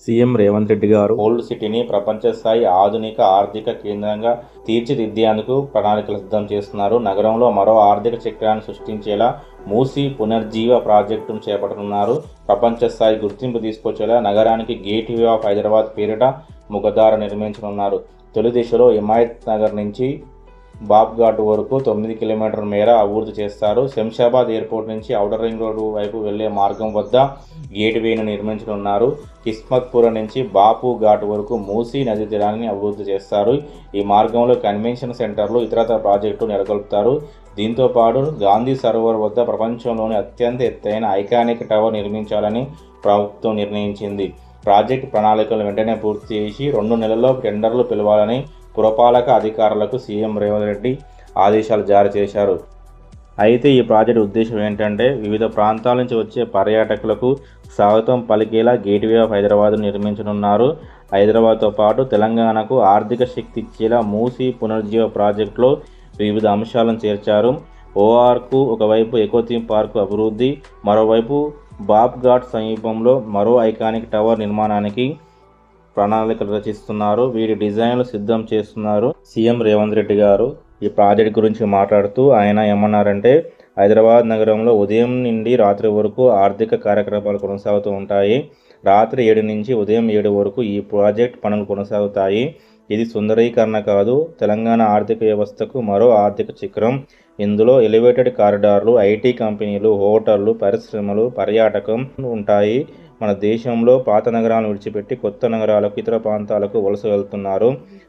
CM Revanth Reddy గారు old సిటీని ప్రపంచ స్థాయి ఆధునిక ఆర్థిక కేంద్రంగా తీర్చిదిద్దేందుకు ప్రణాళికలు సిద్ధం చేస్తున్నారు. నగరంలో మరో ఆర్థిక చక్రాన్ని సృష్టించేలా మూసీ పునర్జీవ ప్రాజెక్టును చేపట్టనున్నారు. ప్రపంచ స్థాయి గుర్తింపు తీసుకొచ్చేలా నగరానికి గేట్వే ఆఫ్ హైదరాబాద్ పేరిట ముఖద్వారం నిర్మించనున్నారు. తొలి దశలో హిమాయత్ నగర్ నుంచి బాబ్ ఘాట్ వరకు 9 కిలోమీటర్ల మేర అభివృద్ధి చేస్తారు. శంషాబాద్ ఎయిర్పోర్ట్ నుంచి ఔటర్ రింగ్ రోడ్డు వైపు వెళ్లే మార్గం వద్ద గేట్వేను నిర్మించనున్నారు. కిస్మత్పుర నుంచి బాపు ఘాట్ వరకు మూసీ నదీ తీరాన్ని అభివృద్ధి చేస్తారు. ఈ మార్గంలో కన్వెన్షన్ సెంటర్లు, ఇతరత్ర ప్రాజెక్టులు నెలకొల్పుతారు. దీంతో పాటు గాంధీ సరోవర్ వద్ద ప్రపంచంలోని అత్యంత ఎత్తైన ఐకానిక్ టవర్ నిర్మించాలని ప్రభుత్వం నిర్ణయించింది. ప్రాజెక్టు ప్రణాళికలను వెంటనే పూర్తి చేసి 2 నెలల్లో టెండర్లు పిలవాలని పురపాలక అధికారులకు సీఎం రేవంత్ రెడ్డి ఆదేశాలు జారీ చేశారు. అయితే ఈ ప్రాజెక్టు ఉద్దేశం ఏంటంటే వివిధ ప్రాంతాల నుంచి వచ్చే పర్యాటకులకు స్వాగతం పలికేలా గేట్వే ఆఫ్ హైదరాబాద్ నిర్మించనున్నారు. హైదరాబాద్తో పాటు తెలంగాణకు ఆర్థిక శక్తి ఇచ్చేలా మూసీ పునర్జీవ ప్రాజెక్టులో వివిధ అంశాలను చేర్చారు. ఓఆర్కు ఒకవైపు ఎకో థీమ్ పార్కు అభివృద్ధి, మరోవైపు బాబ్ ఘాట్ సమీపంలో మరో ఐకానిక్ టవర్ నిర్మాణానికి ప్రణాళికలు రచిస్తున్నారు. వీరి డిజైన్లు సిద్ధం చేస్తున్నారు. సీఎం రేవంత్ రెడ్డి గారు ఈ ప్రాజెక్ట్ గురించి మాట్లాడుతూ ఆయన ఏమన్నారంటే, హైదరాబాద్ నగరంలో ఉదయం నుండి రాత్రి వరకు ఆర్థిక కార్యక్రమాలు కొనసాగుతూ ఉంటాయి. రాత్రి 7 నుంచి ఉదయం 7 వరకు ఈ ప్రాజెక్ట్ పనులు కొనసాగుతాయి. ఇది సుందరీకరణ కాదు, తెలంగాణ ఆర్థిక వ్యవస్థకు మరో ఆర్థిక చక్రం. ఇందులో ఎలివేటెడ్ కారిడార్లు, ఐటీ కంపెనీలు, హోటళ్లు, పరిశ్రమలు, పర్యాటకం ఉంటాయి. మన దేశంలో పాత నగరాలను విడిచిపెట్టి కొత్త నగరాలకు, ఇతర ప్రాంతాలకు వలస వెళ్తున్నారు.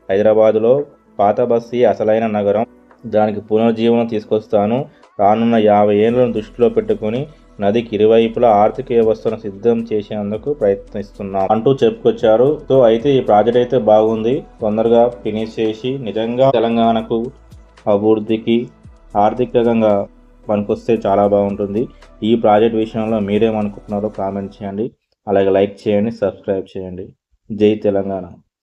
హైదరాబాదులో పాత బస్తీ అసలైన నగరం. దానికి పునర్జీవనం తీసుకొస్తాను. రానున్న 50 ఏళ్లను దృష్టిలో పెట్టుకుని నదికి ఇరువైపులా ఆర్థిక వ్యవస్థను సిద్ధం చేసేందుకు ప్రయత్నిస్తున్నాం అంటూ చెప్పుకొచ్చారు. సో అయితే ఈ ప్రాజెక్ట్ అయితే బాగుంది. తొందరగా ఫినిష్ చేసి నిజంగా తెలంగాణకు అభివృద్ధికి ఆర్థికంగా పనికొస్తే చాలా బాగుంటుంది. ఈ ప్రాజెక్ట్ విషయంలో మీరేమనుకుంటున్నారో కామెంట్ చేయండి. అలాగే లైక్ చేయండి, సబ్స్క్రైబ్ చేయండి. జై తెలంగాణ.